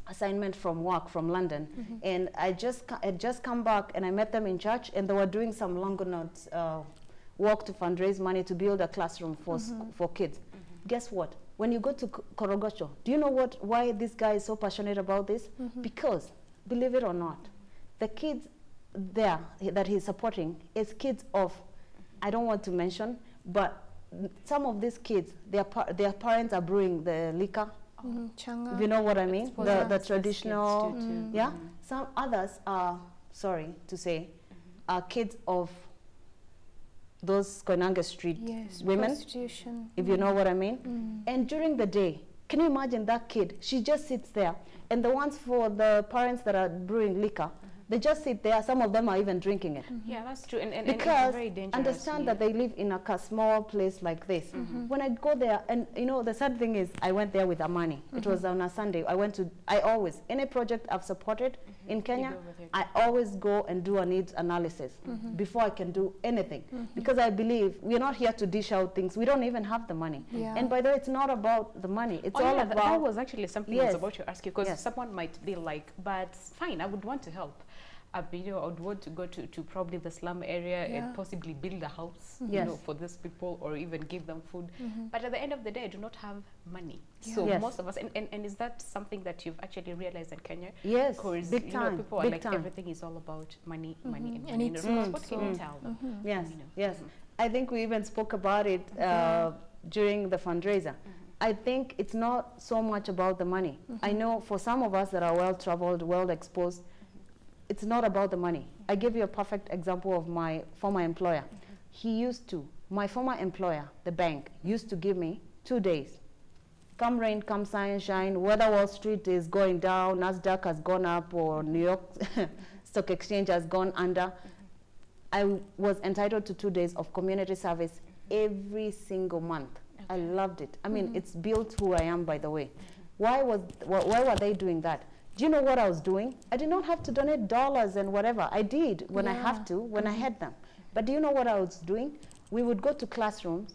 assignment from work from London. And I just come back, and I met them in church, and they were doing some Longonot work to fundraise money to build a classroom for kids. Guess what? When you go to Korogocho, do you know why this guy is so passionate about this? Because, believe it or not, the kids there that he's supporting is kids of, I don't want to mention, but some of these kids, their parents are brewing the liquor. If you know what I mean? The traditional, yeah? Some others are, sorry to say, are kids of those Koinange Street women, if you know what I mean. And during the day, can you imagine that kid? She just sits there, and the ones for the parents that are brewing liquor, they just sit there. Some of them are even drinking it. Yeah, that's true. And because it's very dangerous. Understand that they live in a small place like this. When I go there, and you know, the sad thing is, I went there with Amani. It was on a Sunday. I always, any project I've supported in Kenya, I always go and do a needs analysis before I can do anything. Because I believe we're not here to dish out things. We don't even have the money. And by the way, it's not about the money. It's all about... That was actually something I was about to ask you, because someone might be like, but fine, I would want to help. You know, I would want to go to probably the slum area and possibly build a house, you know, for these people, or even give them food. But at the end of the day, I do not have money. So most of us, and is that something that you've actually realized in Kenya? Yes, because big time. Know, people are like, everything is all about money, money, and money. What can you tell them? Yes, yes. I think we even spoke about it during the fundraiser. I think it's not so much about the money. I know for some of us that are well-traveled, well-exposed, it's not about the money. I give you a perfect example of my former employer. My former employer, the bank, used to give me 2 days. Come rain, come sunshine, whether Wall Street is going down, NASDAQ has gone up, or New York Stock Exchange has gone under. I was entitled to 2 days of community service every single month. I loved it. I mean, it's built who I am, by the way. Why were they doing that? Do you know what I was doing? I did not have to donate dollars and whatever. I did when I have to, when I had them. But do you know what I was doing? We would go to classrooms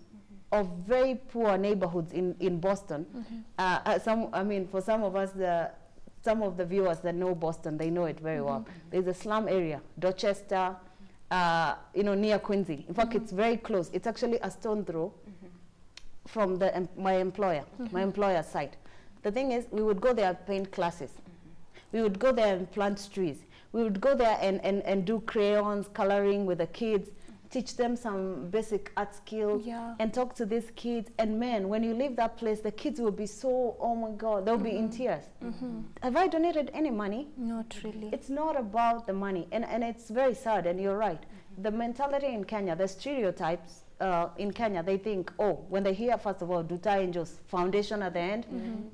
of very poor neighborhoods in Boston. For some of us, some of the viewers that know Boston, they know it very well. There's a slum area, Dorchester, near Quincy. In fact, it's very close. It's actually a stone throw from my employer's site. The thing is, we would go there and paint classes. We would go there and plant trees. We would go there and do crayons, coloring with the kids, teach them some basic art skills, and talk to these kids. And man, when you leave that place, the kids will be so, oh my God, they'll be in tears. Have I donated any money? Not really. It's not about the money. And it's very sad, and you're right. The mentality in Kenya, the stereotypes in Kenya, they think, oh, when they hear, first of all, Duta Angels Foundation at the end,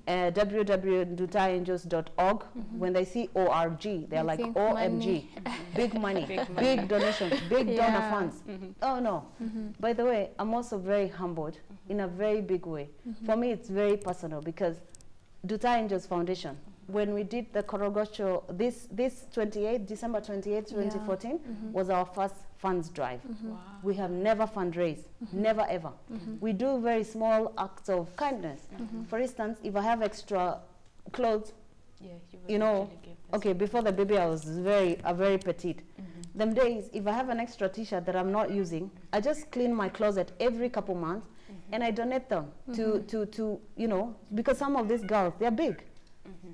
www.dutaangels.org, when they see ORG, they're like, OMG, big money, big donations, big donor funds. Oh, no. By the way, I'm also very humbled in a very big way. For me, it's very personal because Duta Angels Foundation, when we did the Korogocho, this December 28, 2014, was our first funds drive. Wow. We have never fundraised, never ever. We do very small acts of kindness. For instance, if I have extra clothes, okay, before the baby I was very petite. Them days, if I have an extra t-shirt that I'm not using, I just clean my closet every couple months and I donate them to because some of these girls, they're big.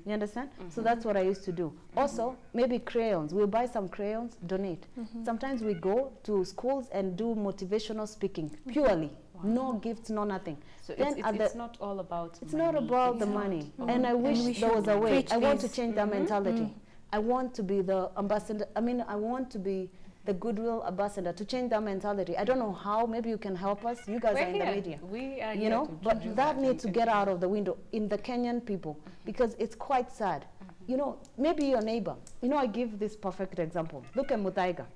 You understand? So that's what I used to do. Also, maybe crayons. We'll buy some crayons, donate. Sometimes we go to schools and do motivational speaking, purely. No gifts, no nothing. So it's not all about It's not about the money. And I wish there was a way. I want to change that mentality. I want to be the ambassador. I mean, I want to be the goodwill ambassador to change that mentality. I don't know how. Maybe you can help us. You guys are in the media. We are you know, but that needs to get out of the window in the Kenyan people because it's quite sad. You know, maybe your neighbor. You know, I give this perfect example. Look at Muthaiga,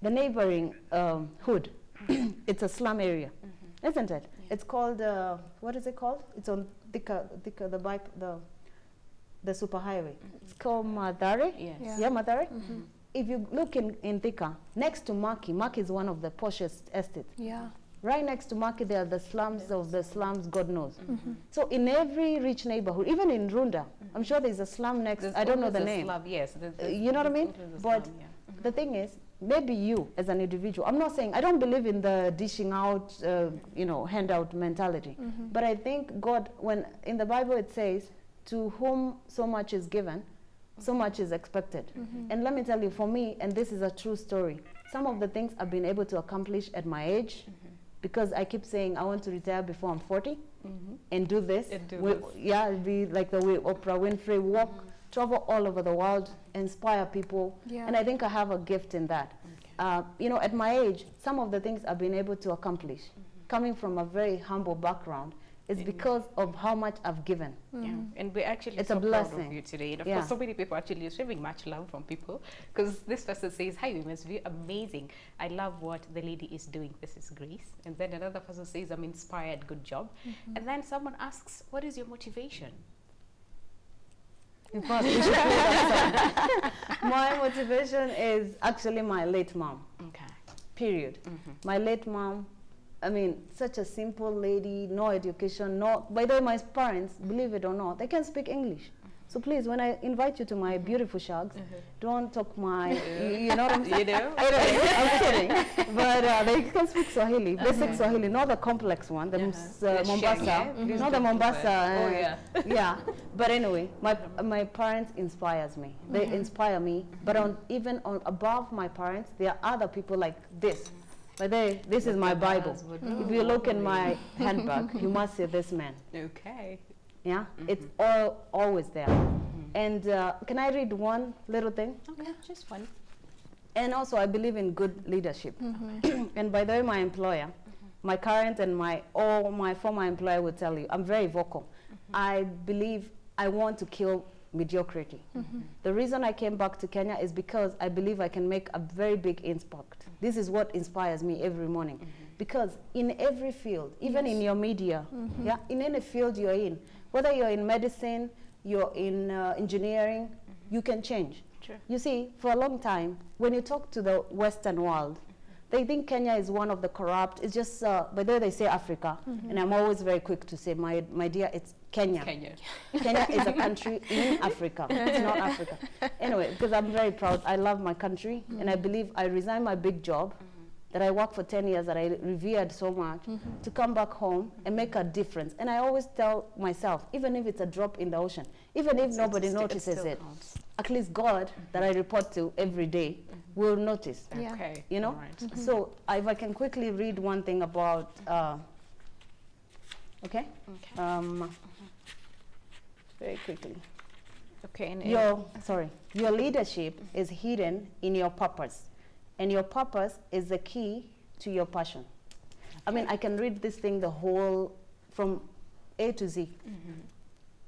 the neighboring hood. It's a slum area, isn't it? It's called what is it called? It's on Thika, the superhighway. It's called Mathare. Yes. Yeah, Mathare. If you look in Thika, next to Maki is one of the poshest estates. Yeah. Right next to Maki, there are the slums of the slums, God knows. So in every rich neighborhood, even in Runda, I'm sure there's a slum next, I don't know the name. Slum, yes. You know what I mean? But the thing is, maybe you as an individual, I'm not saying, I don't believe in the dishing out, handout mentality. But I think God, when in the Bible it says, to whom so much is given, so much is expected. And let me tell you, for me, and this is a true story, some of the things I've been able to accomplish at my age, because I keep saying I want to retire before I'm 40 and do this. Yeah, be like the way Oprah Winfrey walk, travel all over the world, inspire people. And I think I have a gift in that. At my age, some of the things I've been able to accomplish, coming from a very humble background, is because of how much I've given. And we're actually it's so a blessing. proud of you today. And of course, so many people actually receiving much love from people because this person says, hi, Women's View, amazing. I love what the lady is doing. This is Grace. And then another person says, I'm inspired, good job. And then someone asks, what is your motivation? In fact, we should play that song. My motivation is actually my late mom. Okay. Period. My late mom, I mean, such a simple lady, no education, by the way, my parents, believe it or not, they can speak English. So please, when I invite you to my beautiful shags, don't talk my, you know what I'm saying? I'm kidding. But they can speak Swahili, basic Swahili, not the complex one, the Mombasa, not the Mombasa. Yeah, but anyway, my parents inspires me. They inspire me, but even above my parents, there are other people like this. But this is my Bible. If you look in my handbag, you must see this man. Okay. Yeah, it's always there. And can I read one little thing? Okay, just one. And also, I believe in good leadership. And by the way, my employer, my current and my former employer will tell you, I'm very vocal. I believe I want to kill mediocrity. The reason I came back to Kenya is because I believe I can make a very big impact. This is what inspires me every morning. Because in every field, even in your media, yeah, in any field you're in, whether you're in medicine, you're in engineering, you can change. True. You see, for a long time, when you talk to the Western world, they think Kenya is one of the corrupt. It's just, by the way, they say Africa, and I'm always very quick to say, my dear, it's Kenya. Kenya. Kenya is a country in Africa. It's not Africa. Anyway, because I'm very proud. I love my country, and I believe I resigned my big job that I worked for 10 years, that I revered so much, to come back home and make a difference. And I always tell myself, even if it's a drop in the ocean, even if nobody notices it, at least God, that I report to every day, will notice. Yeah. Okay. You know? All right. So if I can quickly read one thing about, okay? Very quickly. Okay. And Your leadership is hidden in your purpose, and your purpose is the key to your passion. I mean, I can read this thing the whole, from A to Z.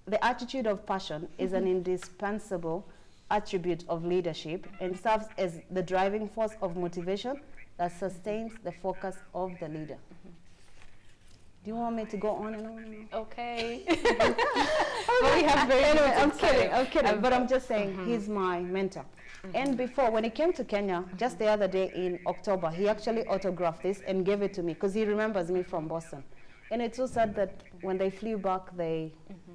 The attitude of passion is an indispensable attribute of leadership and serves as the driving force of motivation that sustains the focus of the leader. Do you want me to go on and on and on? Okay. Well, we have very Anyway, I'm limited kidding, time. but I'm just saying he's my mentor. And before, when he came to Kenya, just the other day in October, he actually autographed this and gave it to me because he remembers me from Boston. And it's so sad that when they flew back, they,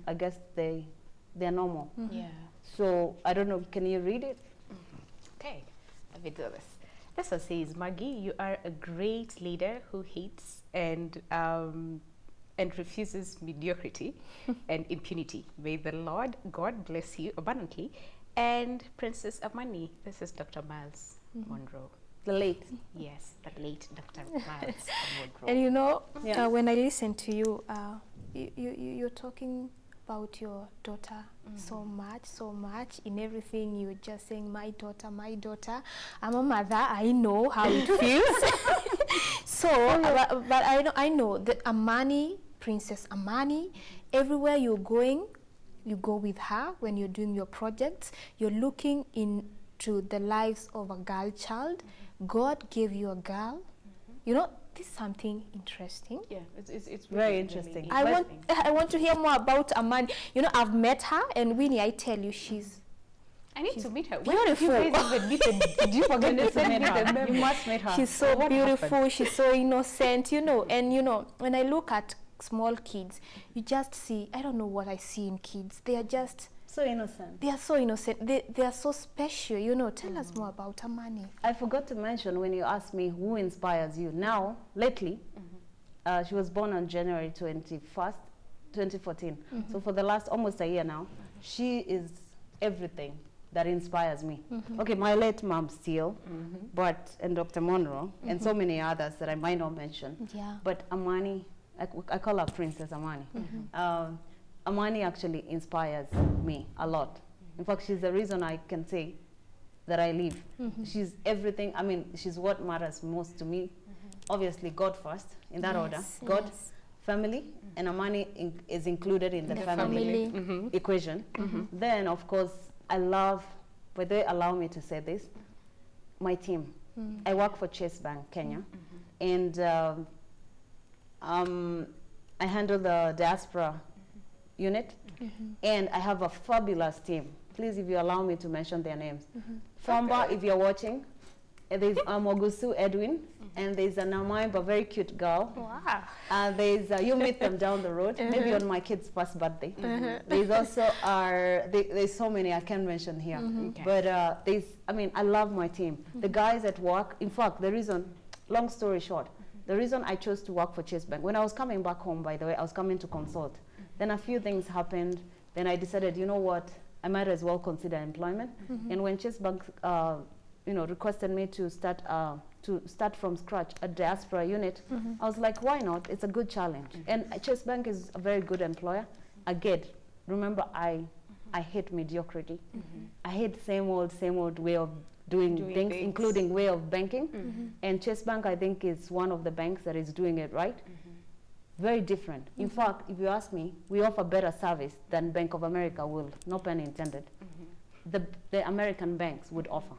I guess they're normal. Yeah. So I don't know, can you read it? Okay, let me do this. This one says, Maggie, you are a great leader who hates and refuses mediocrity and impunity. May the Lord God bless you abundantly. And Princess Amani, this is Dr. Miles Monroe. The late. Yes, the late Dr. Miles Monroe. And you know, Yeah. when I listen to you, you're talking about your daughter so much in everything. You're just saying, my daughter, my daughter. I'm a mother. I know how it feels. So, but I know that Amani, Princess Amani, everywhere you're going, you go with her. When you're doing your projects, you're looking into the lives of a girl child. God gave you a girl. You know, this is something interesting. Yeah, it's Very really, interesting. really I want to hear more about Amani. You know, I've met her, and Winnie, I tell you, she's I need to meet her. beautiful. When did you guys even meet her? Did you forget to send me the memo? You must meet her. She's so What beautiful. happened? She's so innocent. You know, and you know, when I look at small kids, you just see. I don't know what I see in kids. They are just. So innocent. They are so innocent. They are so special. You know, tell us more about Amani. I forgot to mention when you asked me who inspires you. Now, lately, she was born on January 21st, 2014. So for the last almost a year now, she is everything that inspires me. Okay, my late mom still, and Dr. Monroe, and so many others that I might not mention. Yeah. But Amani, I call her Princess Amani. Amani actually inspires me a lot. In fact, she's the reason I can say that I live. She's everything. I mean, she's what matters most to me. Obviously, God first, in that order. God, family, and Amani is included in the family equation. Then, of course, I love, but they allow me to say this, my team. I work for Chase Bank, Kenya, and I handle the diaspora unit, and I have a fabulous team. Please, if you allow me to mention their names. Fomba, if you're watching, there's Mogusu Edwin, and there's an Amaimba, very cute girl. Wow. There's you meet them down the road, maybe on my kid's first birthday. There's also there's so many I can't mention here, but I mean, I love my team. The guys at work. In fact, the reason, long story short, the reason I chose to work for Chase Bank, when I was coming back home, by the way, I was coming to consult. Then a few things happened. Then I decided, you know what, I might as well consider employment. And when Chase Bank, requested me to start from scratch a diaspora unit, I was like, why not? It's a good challenge. And Chase Bank is a very good employer. Again, remember, I hate mediocrity. I hate same old way of doing things, including way of banking. And Chase Bank, I think, is one of the banks that is doing it right. very different. In fact, if you ask me, we offer better service than Bank of America will, no pun intended. The American banks would offer.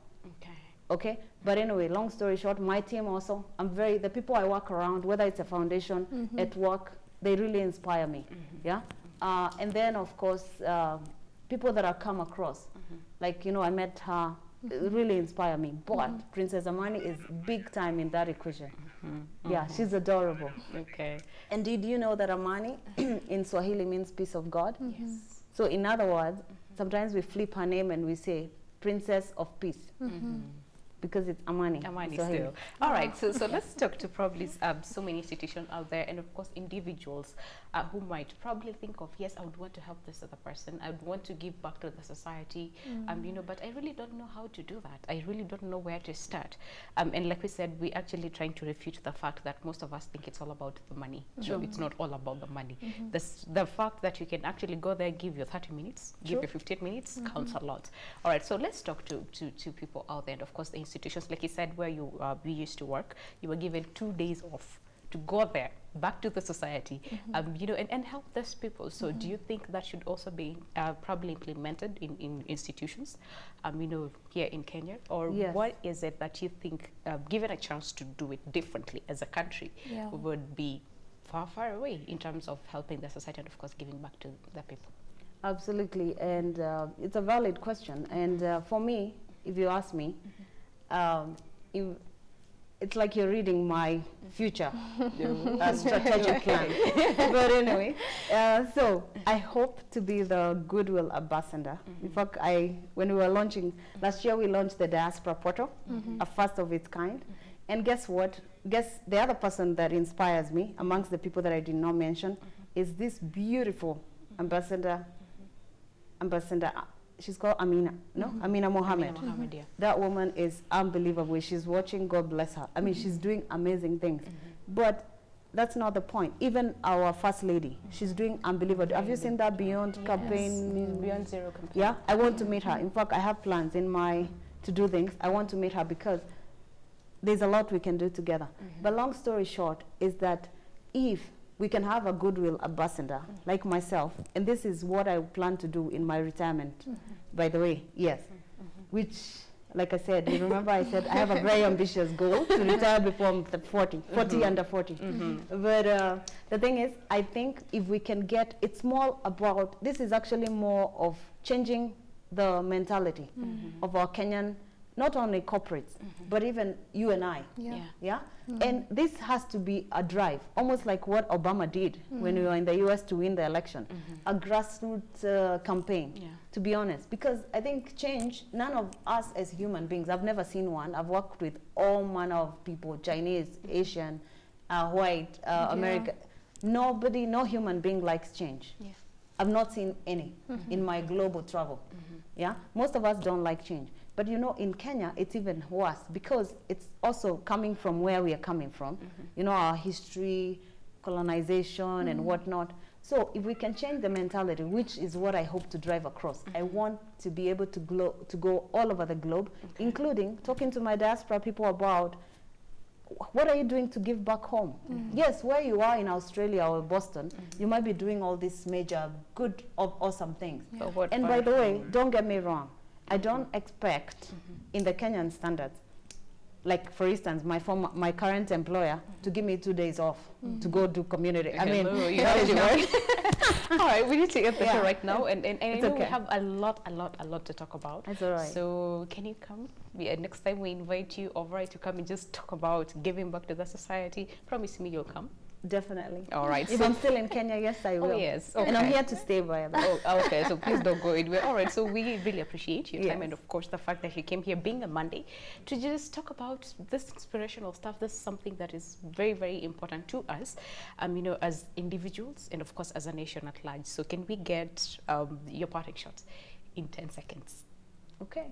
Okay, but anyway, long story short, my team also, the people I work around, whether it's a foundation, at work, they really inspire me, yeah? And then, of course, people that I come across, like, you know, I met her, really inspire me, but Princess Amani is big time in that equation. Yeah, she's adorable. Okay. And did you know that Amani in Swahili means peace of God? Yes. So in other words, sometimes we flip her name and we say Princess of Peace. Because it's Amani. Amani still. All right, so let's talk to probably so many institutions out there, and of course individuals who might probably think of, yes, I would want to help this other person, I would want to give back to the society, you know, but I really don't know how to do that. I really don't know where to start. And like we said, we're actually trying to refute the fact that most of us think it's all about the money. So it's not all about the money. The fact that you can actually go there, give you 30 minutes, give you 15 minutes, counts a lot. All right, so let's talk to people out there, and of course the institutions, like you said, where we used to work, you were given 2 days off to go there, back to the society, you know, and help those people. So do you think that should also be probably implemented in institutions, you know, here in Kenya? Or what is it that you think, given a chance to do it differently as a country, would be far, far away in terms of helping the society and, of course, giving back to the people? Absolutely, and it's a valid question. And for me, if you ask me, it's like you're reading my future strategic plan. But anyway, so I hope to be the Goodwill Ambassador. In fact, when we were launching, last year we launched the Diaspora Portal, a first of its kind. And guess what? Guess the other person that inspires me, amongst the people that I did not mention, is this beautiful ambassador, she's called Amina, no? Amina Mohammed. Yeah. That woman is unbelievable. She's watching, God bless her. I mean, she's doing amazing things. But that's not the point. Even our First Lady, she's doing unbelievable. Have you seen that Beyond campaign? Beyond Zero campaign. Yeah, I want to meet her. In fact, I have plans to do things. I want to meet her because there's a lot we can do together. But long story short is that if we can have a Goodwill Ambassador like myself, and this is what I plan to do in my retirement, by the way, yes, which, like I said, you remember I said I have a very ambitious goal to retire before I'm 40 under 40. But the thing is, I think if we can get, it's more about, this is actually more of changing the mentality of our Kenyan, not only corporates, but even you and I. Yeah? And this has to be a drive, almost like what Obama did when we were in the US to win the election, a grassroots campaign, to be honest. Because I think change, none of us as human beings, I've never seen one. I've worked with all manner of people, Chinese, Asian, white, American. Nobody, no human being likes change. I've not seen any in my global travel. Yeah, most of us don't like change. But you know, in Kenya, it's even worse because it's also coming from where we are coming from. You know, our history, colonization and whatnot. So if we can change the mentality, which is what I hope to drive across, I want to be able to go all over the globe, including talking to my diaspora people about what are you doing to give back home? Yes, where you are in Australia or Boston, you might be doing all these major, good, awesome things. And by the way, don't get me wrong, I don't expect in the Kenyan standards, like for instance, my current employer to give me 2 days off to go do community. Okay, I mean, you have to work. All right, we need to get the show right now, and I know we have a lot to talk about. That's all right. So can you come? Next time we invite you over to come and just talk about giving back to the society. Promise me you'll come. Definitely. All right. If I'm still in Kenya, yes, I will. Oh, yes. Okay. And I'm here to stay, by the way. Oh, okay. So please don't go anywhere. All right. So we really appreciate your time and, of course, the fact that you came here, being a Monday, to just talk about this inspirational stuff. This is something that is very, very important to us, you know, as individuals and, of course, as a nation at large. So can we get your parting shots in 10 seconds? Okay.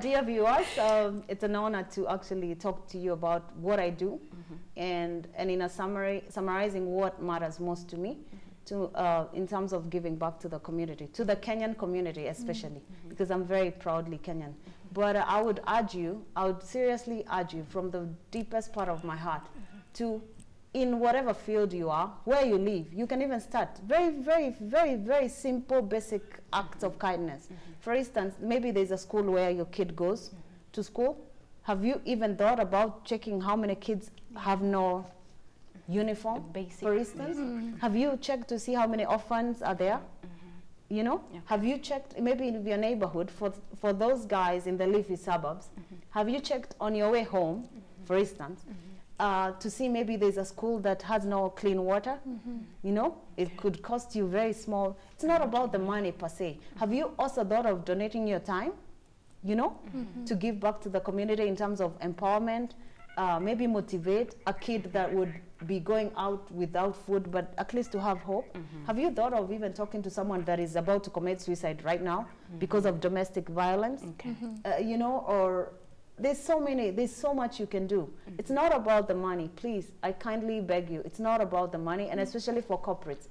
Dear viewers, it's an honor to actually talk to you about what I do and in a summarizing what matters most to me in terms of giving back to the community, to the Kenyan community especially, because I'm very proudly Kenyan. But I would seriously urge you from the deepest part of my heart to in whatever field you are, where you live, you can even start very, very, very, very simple, basic acts of kindness. For instance, maybe there's a school where your kid goes to school. Have you even thought about checking how many kids have no uniform, for instance? Have you checked to see how many orphans are there? You know, have you checked maybe in your neighborhood for those guys in the leafy suburbs? Have you checked on your way home, for instance, to see maybe there's a school that has no clean water? You know, it could cost you very small. It's not about the money per se. Have you also thought of donating your time, you know, to give back to the community in terms of empowerment? Maybe motivate a kid that would be going out without food, but at least to have hope. Have you thought of even talking to someone that is about to commit suicide right now because of domestic violence? You know, or there's so much you can do. It's not about the money, please. I kindly beg you. It's not about the money, and especially for corporates.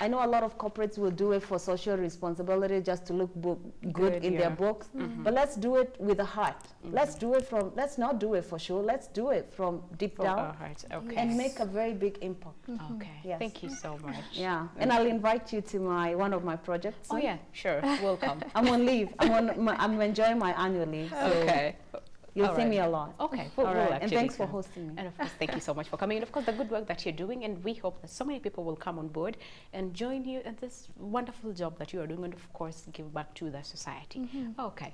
I know a lot of corporates will do it for social responsibility, just to look good in their books. But let's do it with a heart. Let's do it from. Let's not do it for sure. Let's do it from deep down our hearts. Okay. and make a very big impact. Okay. Yes. Thank you so much. Yeah, and I'll invite you to one of my projects. Oh yeah, sure. Welcome. I'm on leave. I'm enjoying my annual leave. So Okay. you'll see me a lot. Okay. All right. And actually thanks for come. hosting me. And of course, thank you so much for coming. And of course, the good work that you're doing. And we hope that so many people will come on board and join you in this wonderful job that you are doing. And of course, give back to the society. Okay.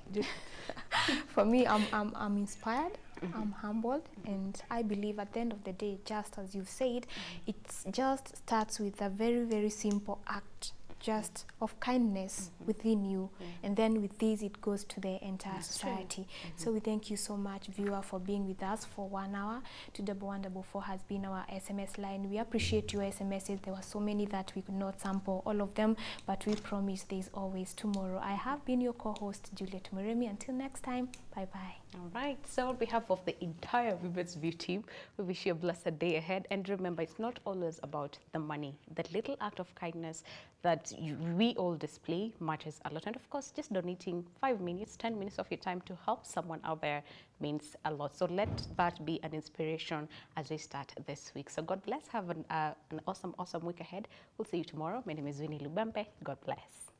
For me, I'm inspired, I'm humbled, and I believe at the end of the day, just as you've said, it just starts with a very, very simple act just of kindness within you, and then with this it goes to the entire society. So we thank you so much, viewer, for being with us for 1 hour. 21144 has been our SMS line. We appreciate your SMSs. There were so many that we could not sample all of them, but we promise there's always tomorrow. I have been your co-host, Juliet Muremi. Until next time, bye-bye. All right. So on behalf of the entire Women's View team, we wish you a blessed day ahead. And remember, it's not always about the money. That little act of kindness that we all display matters a lot. And of course, just donating 5 minutes, 10 minutes of your time to help someone out there means a lot. So let that be an inspiration as we start this week. So God bless. Have an awesome week ahead. We'll see you tomorrow. My name is Winnie Lubambe. God bless.